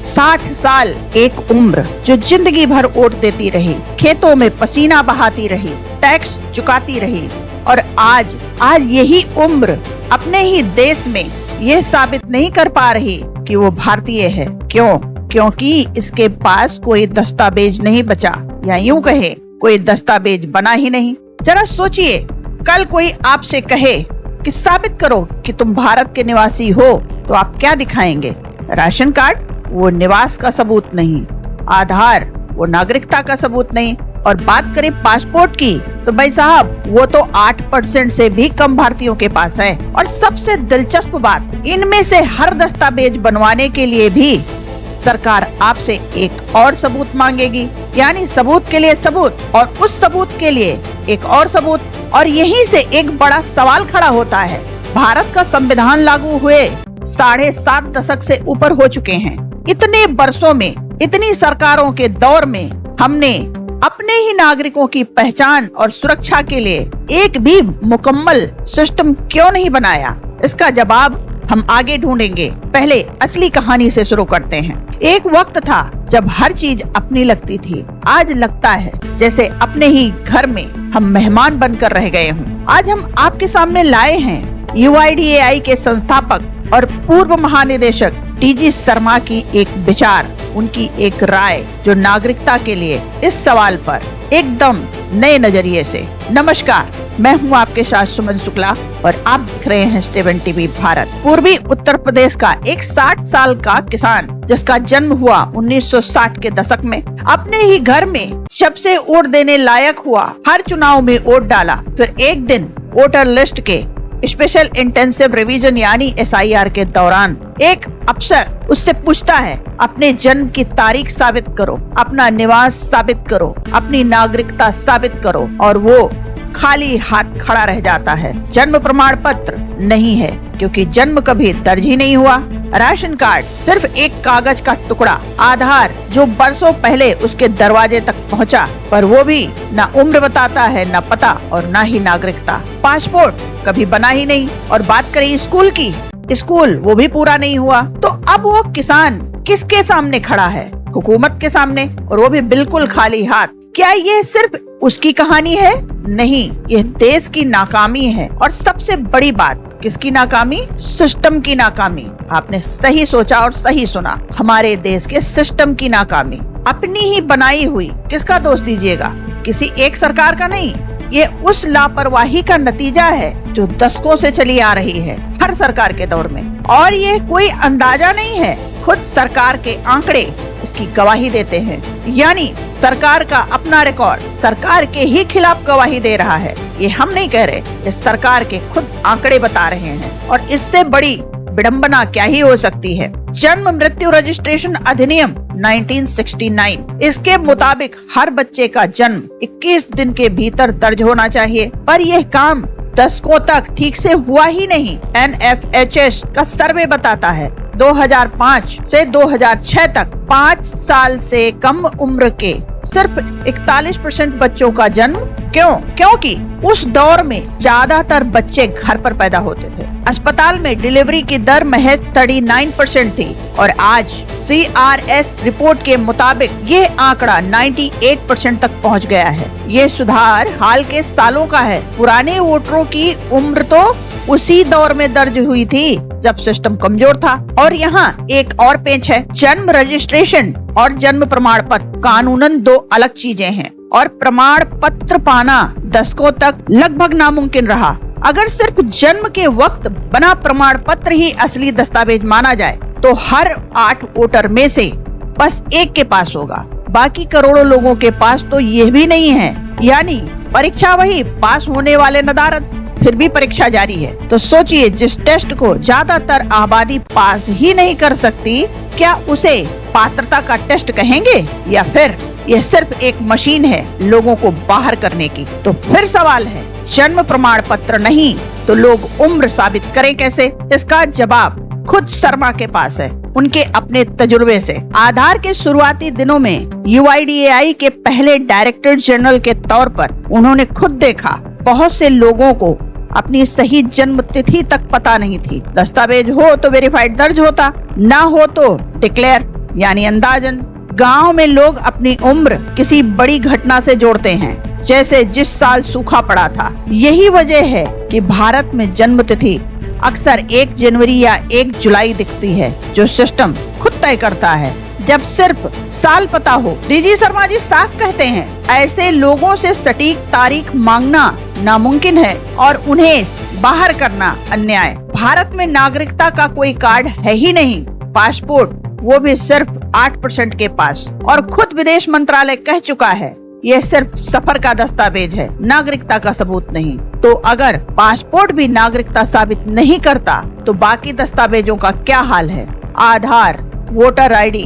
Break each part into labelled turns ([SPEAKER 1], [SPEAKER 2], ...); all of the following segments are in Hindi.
[SPEAKER 1] 60 साल एक उम्र जो जिंदगी भर वोट देती रही, खेतों में पसीना बहाती रही, टैक्स चुकाती रही, और आज यही उम्र अपने ही देश में यह साबित नहीं कर पा रही कि वो भारतीय है। क्यों? क्योंकि इसके पास कोई दस्तावेज नहीं बचा, या यूं कहे कोई दस्तावेज बना ही नहीं। जरा सोचिए, कल कोई आपसे कहे कि साबित करो कि तुम भारत के निवासी हो, तो आप क्या दिखाएंगे? Ration card? वो निवास का सबूत नहीं। आधार? वो नागरिकता का सबूत नहीं। और बात करें पासपोर्ट की, तो भाई साहब वो तो 8% से भी कम भारतीयों के पास है। और सबसे दिलचस्प बात, इनमें से हर दस्तावेज बनवाने के लिए भी सरकार आपसे एक और सबूत मांगेगी, यानी सबूत के लिए सबूत और उस सबूत के लिए एक और सबूत। और यहीं से एक बड़ा सवाल खड़ा होता है। भारत का संविधान लागू हुए 7.5 दशक से ऊपर हो चुके हैं। इतने वर्षों में, इतनी सरकारों के दौर में हमने अपने ही नागरिकों की पहचान और सुरक्षा के लिए एक भी मुकम्मल सिस्टम क्यों नहीं बनाया? इसका जवाब हम आगे ढूंढेंगे। पहले असली कहानी से शुरू करते हैं। एक वक्त था जब हर चीज अपनी लगती थी। आज लगता है जैसे अपने ही घर में हम मेहमान बनकर रह गए हों। आज हम आपके सामने लाए हैं UIDAI के संस्थापक और पूर्व महानिदेशक TG शर्मा की एक विचार, उनकी एक राय, जो नागरिकता के लिए इस सवाल पर एकदम नए नजरिए से। नमस्कार, मैं हूं आपके साथ सुमन शुक्ला और आप देख रहे हैं 7 TV भारत। पूर्वी उत्तर प्रदेश का एक 60 साल का किसान, जिसका जन्म हुआ 1960 के दशक में, अपने ही घर में जब से वोट देने लायक हुआ, हर चुनाव में वोट डाला। फिर एक दिन वोटर लिस्ट के स्पेशल इंटेंसिव रिवीजन यानी SIR के दौरान एक अफसर उससे पूछता है, अपने जन्म की तारीख साबित करो, अपना निवास साबित करो, अपनी नागरिकता साबित करो, और वो खाली हाथ खड़ा रह जाता है। जन्म प्रमाण पत्र नहीं है, क्योंकि जन्म कभी दर्ज ही नहीं हुआ। राशन कार्ड सिर्फ एक कागज का टुकड़ा। आधार जो बरसों पहले उसके दरवाजे तक पहुंचा, पर वो भी ना उम्र बताता है, ना पता और ना ही नागरिकता। पासपोर्ट कभी बना ही नहीं। और बात करें स्कूल की, स्कूल वो भी पूरा नहीं हुआ। तो अब वो किसान किसके सामने खड़ा है? हुकूमत के सामने, और वो भी बिल्कुल खाली हाथ। क्या ये सिर्फ उसकी कहानी है? नहीं, यह देश की नाकामी है। और सबसे बड़ी बात, किसकी नाकामी? सिस्टम की नाकामी। आपने सही सोचा और सही सुना, हमारे देश के सिस्टम की नाकामी। अपनी ही बनाई हुई। किसका दोष दीजिएगा? किसी एक सरकार का नहीं, ये उस लापरवाही का नतीजा है जो दशकों से चली आ रही है हर सरकार के दौर में। और ये कोई अंदाजा नहीं है, खुद सरकार के आंकड़े इसकी गवाही देते हैं। यानी सरकार का अपना रिकॉर्ड सरकार के ही खिलाफ गवाही दे रहा है। ये हम नहीं कह रहे, ये सरकार के खुद आंकड़े बता रहे हैं। और इससे बड़ी विडंबना क्या ही हो सकती है? जन्म मृत्यु रजिस्ट्रेशन अधिनियम 1969, इसके मुताबिक हर बच्चे का जन्म 21 दिन के भीतर दर्ज होना चाहिए, पर यह काम दशकों तक ठीक से हुआ ही नहीं। NFHS का सर्वे बताता है 2005 से 2006 तक 5 साल से कम उम्र के सिर्फ 41% बच्चों का जन्म। क्यों? क्योंकि उस दौर में ज्यादातर बच्चे घर पर पैदा होते थे। अस्पताल में डिलीवरी की दर महज 39% थी, और आज CRS रिपोर्ट के मुताबिक ये आंकड़ा 98% तक पहुंच गया है। ये सुधार हाल के सालों का है। पुराने वोटरों की उम्र तो उसी दौर में दर्ज हुई थी जब सिस्टम कमजोर था। और यहाँ एक और पेच है, जन्म रजिस्ट्रेशन और जन्म प्रमाण पत्र कानूनन 2 अलग चीजें हैं, और प्रमाण पत्र पाना दशकों तक लगभग नामुमकिन रहा। अगर सिर्फ जन्म के वक्त बना प्रमाण पत्र ही असली दस्तावेज माना जाए, तो हर 8 वोटर में से बस एक के पास होगा। बाकी करोड़ों लोगों के पास तो ये भी नहीं है। यानी परीक्षा वही, पास होने वाले नदारद, फिर भी परीक्षा जारी है। तो सोचिए, जिस टेस्ट को ज्यादातर आबादी पास ही नहीं कर सकती, क्या उसे पात्रता का टेस्ट कहेंगे? या फिर यह सिर्फ एक मशीन है लोगों को बाहर करने की? तो फिर सवाल है, जन्म प्रमाण पत्र नहीं तो लोग उम्र साबित करें कैसे? इसका जवाब खुद शर्मा के पास है, उनके अपने तजुर्बे से। आधार के शुरुआती दिनों में UIDAI के पहले डायरेक्टर जनरल के तौर पर उन्होंने खुद देखा, बहुत से लोगों को अपनी सही जन्म तिथि तक पता नहीं थी। दस्तावेज हो तो वेरीफाइड दर्ज होता, ना हो तो डिक्लेयर यानी अंदाजन गांव में लोग अपनी उम्र किसी बड़ी घटना से जोड़ते हैं, जैसे जिस साल सूखा पड़ा था। यही वजह है कि भारत में जन्म तिथि अक्सर 1 जनवरी या 1 जुलाई दिखती है, जो सिस्टम खुद तय करता है जब सिर्फ साल पता हो। डीजी शर्मा जी साफ कहते हैं, ऐसे लोगों से सटीक तारीख मांगना नामुमकिन है और उन्हें बाहर करना अन्याय। भारत में नागरिकता का कोई कार्ड है ही नहीं, पासपोर्ट वो भी सिर्फ 8% के पास। और खुद विदेश मंत्रालय कह चुका है यह सिर्फ सफर का दस्तावेज है, नागरिकता का सबूत नहीं। तो अगर पासपोर्ट भी नागरिकता साबित नहीं करता तो बाकी दस्तावेजों का क्या हाल है? आधार, वोटर आईडी,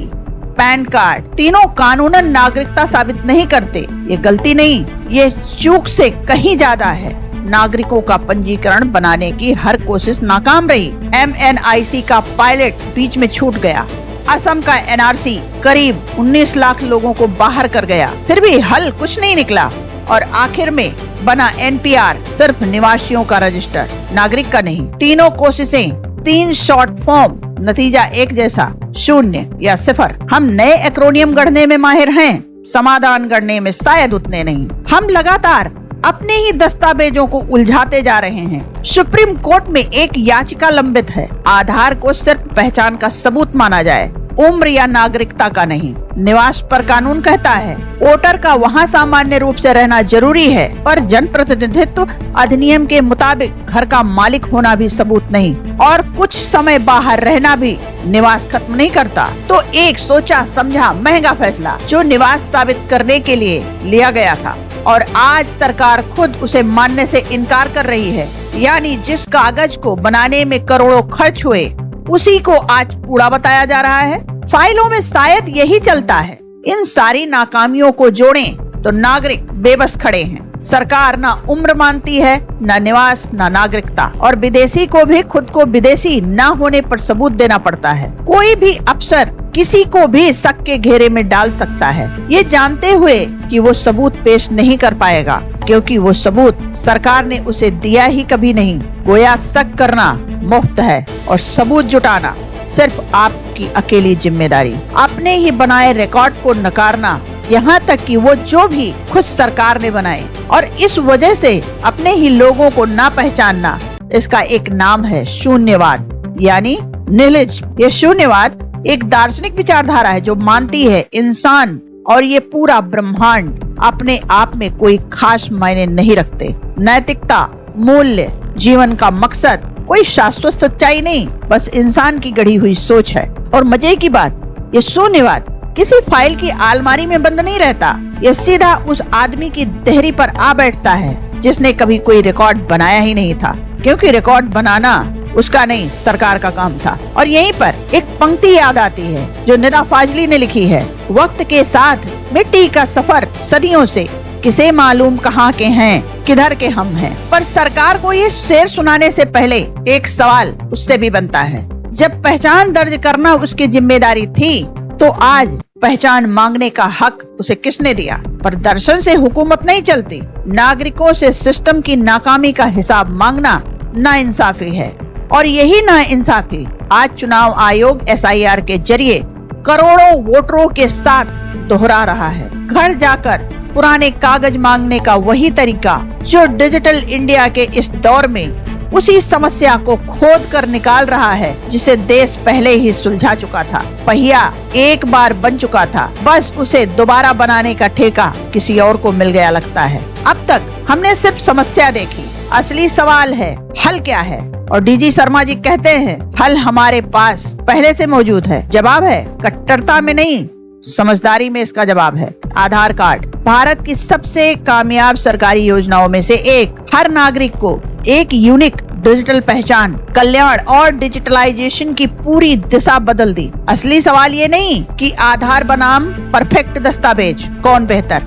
[SPEAKER 1] पैन कार्ड, तीनों कानूनन नागरिकता साबित नहीं करते। ये गलती नहीं, ये चूक से कहीं ज्यादा है। नागरिकों का पंजीकरण बनाने की हर कोशिश नाकाम रही। MNIC का पायलट बीच में छूट गया। असम का NRC करीब 19 लाख लोगों को बाहर कर गया, फिर भी हल कुछ नहीं निकला। और आखिर में बना NPR, सिर्फ निवासियों का रजिस्टर, नागरिक का नहीं। तीनों कोशिशें 3 शॉर्ट फॉर्म, नतीजा एक जैसा, 0 या 0। हम नए एक्रोनियम गढ़ने में माहिर हैं, समाधान गढ़ने में शायद उतने नहीं। हम लगातार अपने ही दस्तावेजों को उलझाते जा रहे हैं। सुप्रीम कोर्ट में एक याचिका लंबित है, आधार को सिर्फ पहचान का सबूत माना जाए, उम्र या नागरिकता का नहीं। निवास पर कानून कहता है वोटर का वहाँ सामान्य रूप से रहना जरूरी है, पर जनप्रतिनिधित्व अधिनियम के मुताबिक घर का मालिक होना भी सबूत नहीं, और कुछ समय बाहर रहना भी निवास खत्म नहीं करता। तो एक सोचा समझा महंगा फैसला जो निवास साबित करने के लिए लिया गया था, और आज सरकार खुद उसे मानने से इनकार कर रही है। यानी जिस कागज को बनाने में करोड़ों खर्च हुए उसी को आज कूड़ा बताया जा रहा है। फाइलों में शायद यही चलता है। इन सारी नाकामियों को जोड़ें तो नागरिक बेबस खड़े हैं। सरकार ना उम्र मानती है, ना निवास, ना नागरिकता, और विदेशी को भी खुद को विदेशी ना होने पर सबूत देना पड़ता है। कोई भी अफसर किसी को भी शक के घेरे में डाल सकता है, ये जानते हुए कि वो सबूत पेश नहीं कर पाएगा, क्योंकि वो सबूत सरकार ने उसे दिया ही कभी नहीं। गोया शक करना मुफ्त है और सबूत जुटाना सिर्फ आपकी अकेली जिम्मेदारी। अपने ही बनाए रिकॉर्ड को नकारना, यहाँ तक कि वो जो भी खुद सरकार ने बनाए, और इस वजह से अपने ही लोगों को ना पहचानना, इसका एक नाम है शून्यवाद, यानी निहिलिज्म। ये शून्यवाद एक दार्शनिक विचारधारा है जो मानती है इंसान और ये पूरा ब्रह्मांड अपने आप में कोई खास मायने नहीं रखते। नैतिकता, मूल्य, जीवन का मकसद कोई शाश्वत सच्चाई नहीं, बस इंसान की गढ़ी हुई सोच है। और मजे की बात, ये शून्यवाद किसी फाइल की अलमारी में बंद नहीं रहता, ये सीधा उस आदमी की देहरी पर आ बैठता है जिसने कभी कोई रिकॉर्ड बनाया ही नहीं था, क्योंकि रिकॉर्ड बनाना उसका नहीं, सरकार का काम था। और यहीं पर एक पंक्ति याद आती है जो निदा फाजली ने लिखी है, वक्त के साथ मिट्टी का सफर सदियों से, किसे मालूम कहाँ के हैं, किधर के हम हैं। पर सरकार को ये शेर सुनाने से पहले एक सवाल उससे भी बनता है, जब पहचान दर्ज करना उसकी जिम्मेदारी थी तो आज पहचान मांगने का हक उसे किसने दिया? पर दर्शन से हुकूमत नहीं चलती। नागरिकों से सिस्टम की नाकामी का हिसाब मांगना नाइंसाफी है, और यही नाइंसाफी आज चुनाव आयोग SIR के जरिए करोड़ों वोटरों के साथ दोहरा रहा है। घर जाकर पुराने कागज मांगने का वही तरीका जो डिजिटल इंडिया के इस दौर में उसी समस्या को खोद कर निकाल रहा है जिसे देश पहले ही सुलझा चुका था। पहिया एक बार बन चुका था, बस उसे दोबारा बनाने का ठेका किसी और को मिल गया लगता है। अब तक हमने सिर्फ समस्या देखी, असली सवाल है हल क्या है? और डीजी शर्मा जी कहते हैं हल हमारे पास पहले से मौजूद है। जवाब है कट्टरता में नहीं, समझदारी में इसका जवाब है। आधार कार्ड भारत की सबसे कामयाब सरकारी योजनाओं में से एक। हर नागरिक को एक यूनिक डिजिटल पहचान, कल्याण और डिजिटलाइजेशन की पूरी दिशा बदल दी। असली सवाल ये नहीं कि आधार बनाम परफेक्ट दस्तावेज कौन बेहतर,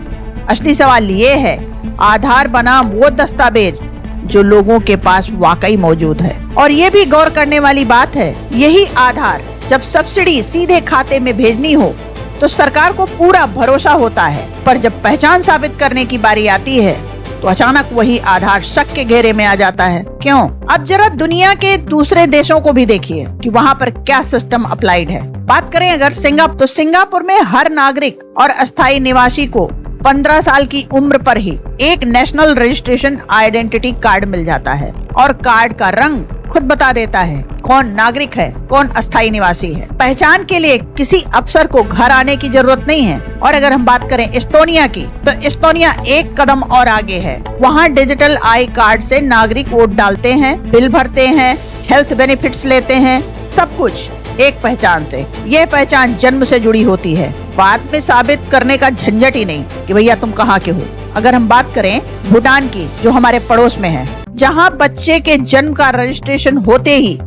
[SPEAKER 1] असली सवाल ये है आधार बनाम वो दस्तावेज जो लोगों के पास वाकई मौजूद है। और ये भी गौर करने वाली बात है, यही आधार जब सब्सिडी सीधे खाते में भेजनी हो तो सरकार को पूरा भरोसा होता है, पर जब पहचान साबित करने की बारी आती है तो अचानक वही आधार शक के घेरे में आ जाता है। क्यों? अब जरा दुनिया के दूसरे देशों को भी देखिए कि वहाँ पर क्या सिस्टम अप्लाइड है। बात करें अगर सिंगापुर, तो सिंगापुर में हर नागरिक और अस्थायी निवासी को 15 साल की उम्र पर ही एक नेशनल रजिस्ट्रेशन आइडेंटिटी कार्ड मिल जाता है और कार्ड का रंग खुद बता देता है कौन नागरिक है, कौन अस्थायी निवासी है। पहचान के लिए किसी अफसर को घर आने की जरूरत नहीं है। और अगर हम बात करें एस्टोनिया की, तो एस्टोनिया एक कदम और आगे है। वहाँ डिजिटल आई कार्ड से नागरिक वोट डालते हैं, बिल भरते हैं, हेल्थ बेनिफिट्स लेते हैं, सब कुछ एक पहचान से। यह पहचान जन्म से जुड़ी होती है, बाद में साबित करने का झंझट ही नहीं कि भैया तुम कहाँ के हो। अगर हम बात करें भूटान की, जो हमारे पड़ोस में है, जहाँ बच्चे के जन्म का रजिस्ट्रेशन होते ही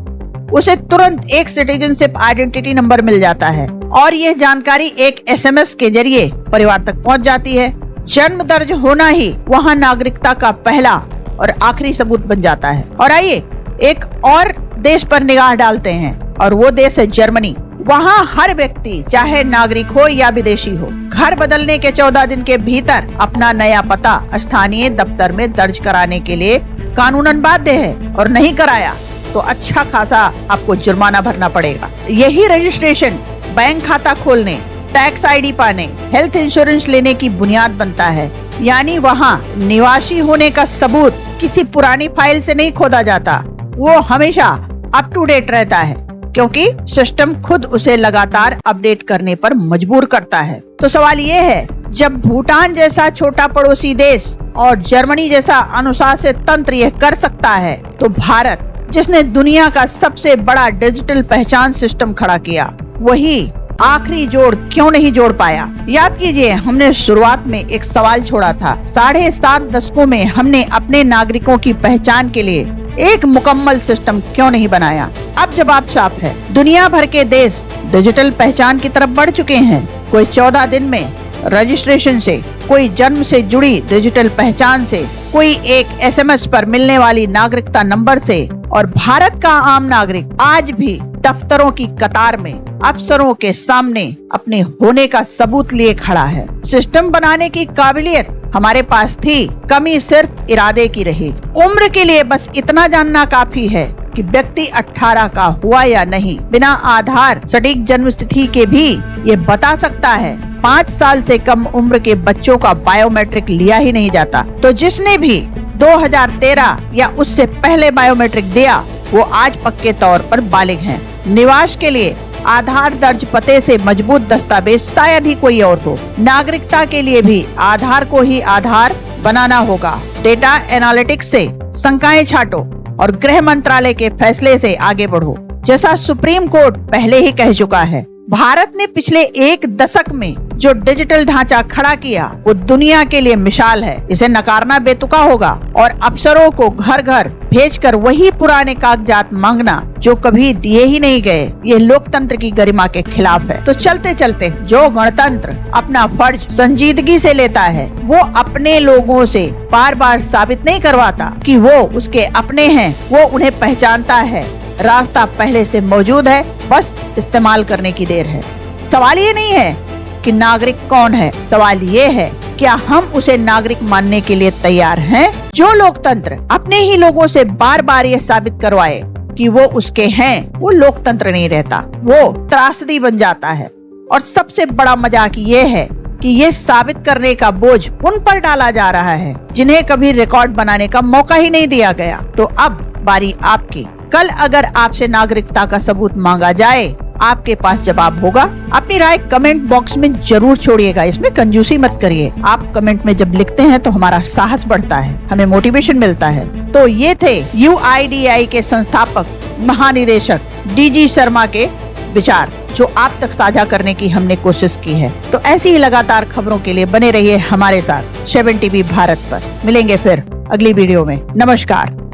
[SPEAKER 1] उसे तुरंत एक सिटीजनशिप आइडेंटिटी नंबर मिल जाता है और यह जानकारी एक SMS के जरिए परिवार तक पहुँच जाती है। जन्म दर्ज होना ही वहाँ नागरिकता का पहला और आखिरी सबूत बन जाता है। और आइए एक और देश पर निगाह डालते हैं और वो देश है जर्मनी। वहाँ हर व्यक्ति चाहे नागरिक हो या विदेशी हो, घर बदलने के 14 दिन के भीतर अपना नया पता स्थानीय दफ्तर में दर्ज कराने के लिए कानूनन बाध्य है और नहीं कराया तो अच्छा खासा आपको जुर्माना भरना पड़ेगा। यही रजिस्ट्रेशन बैंक खाता खोलने, टैक्स ID पाने, हेल्थ इंश्योरेंस लेने की बुनियाद बनता है। यानी वहाँ निवासी होने का सबूत किसी पुरानी फाइल से नहीं खोदा जाता, वो हमेशा अप टू डेट रहता है क्योंकि सिस्टम खुद उसे लगातार अपडेट करने पर मजबूर करता है। तो सवाल ये है, जब भूटान जैसा छोटा पड़ोसी देश और जर्मनी जैसा अनुशासित तंत्र यह कर सकता है, तो भारत जिसने दुनिया का सबसे बड़ा डिजिटल पहचान सिस्टम खड़ा किया, वही आखिरी जोड़ क्यों नहीं जोड़ पाया। याद कीजिए, हमने शुरुआत में एक सवाल छोड़ा था, 7.5 दशकों में हमने अपने नागरिकों की पहचान के लिए एक मुकम्मल सिस्टम क्यों नहीं बनाया। अब जवाब साफ है, दुनिया भर के देश डिजिटल पहचान की तरफ बढ़ चुके हैं। कोई 14 दिन में रजिस्ट्रेशन से, कोई जन्म से जुड़ी डिजिटल पहचान से, कोई एक SMS पर मिलने वाली नागरिकता नंबर से। और भारत का आम नागरिक आज भी दफ्तरों की कतार में अफसरों के सामने अपने होने का सबूत लिए खड़ा है। सिस्टम बनाने की काबिलियत हमारे पास थी, कमी सिर्फ इरादे की रही। उम्र के लिए बस इतना जानना काफी है कि व्यक्ति 18 का हुआ या नहीं। बिना आधार सटीक जन्म तिथि के भी ये बता सकता है। 5 साल से कम उम्र के बच्चों का बायोमेट्रिक लिया ही नहीं जाता। तो जिसने भी 2013 या उससे पहले बायोमेट्रिक दिया, वो आज पक्के तौर पर बालिग हैं। निवास के लिए आधार दर्ज पते से मजबूत दस्तावेज शायद ही कोई और हो। नागरिकता के लिए भी आधार को ही आधार बनाना होगा। डेटा एनालिटिक्स से शंकाएं छाटो और गृह मंत्रालय के फैसले से आगे बढ़ो। जैसा सुप्रीम कोर्ट पहले ही कह चुका है, भारत ने पिछले 1 दशक में जो डिजिटल ढांचा खड़ा किया वो दुनिया के लिए मिसाल है। इसे नकारना बेतुका होगा और अफसरों को घर घर भेजकर वही पुराने कागजात मांगना जो कभी दिए ही नहीं गए, ये लोकतंत्र की गरिमा के खिलाफ है। तो चलते चलते जो गणतंत्र अपना फर्ज संजीदगी से लेता है, वो अपने लोगों से बार बार साबित नहीं करवाता कि वो उसके अपने हैं, वो उन्हें पहचानता है। रास्ता पहले से मौजूद है, बस इस्तेमाल करने की देर है। सवाल ये नहीं है कि नागरिक कौन है, सवाल ये है क्या हम उसे नागरिक मानने के लिए तैयार हैं। जो लोकतंत्र अपने ही लोगों से बार बार यह साबित करवाए कि वो उसके हैं, वो लोकतंत्र नहीं रहता, वो त्रासदी बन जाता है। और सबसे बड़ा मजाक ये है कि ये साबित करने का बोझ उन पर डाला जा रहा है जिन्हें कभी रिकॉर्ड बनाने का मौका ही नहीं दिया गया। तो अब बारी आपकी। कल अगर आपसे नागरिकता का सबूत मांगा जाए, आपके पास जवाब होगा। अपनी राय कमेंट बॉक्स में जरूर छोड़िएगा, इसमें कंजूसी मत करिए। आप कमेंट में जब लिखते हैं तो हमारा साहस बढ़ता है, हमें मोटिवेशन मिलता है। तो ये थे UIDAI के संस्थापक महानिदेशक DG शर्मा के विचार, जो आप तक साझा करने की हमने कोशिश की है। तो ऐसी ही लगातार खबरों के लिए बने रहिए हमारे साथ 7TV भारत पर। मिलेंगे फिर अगली वीडियो में। नमस्कार।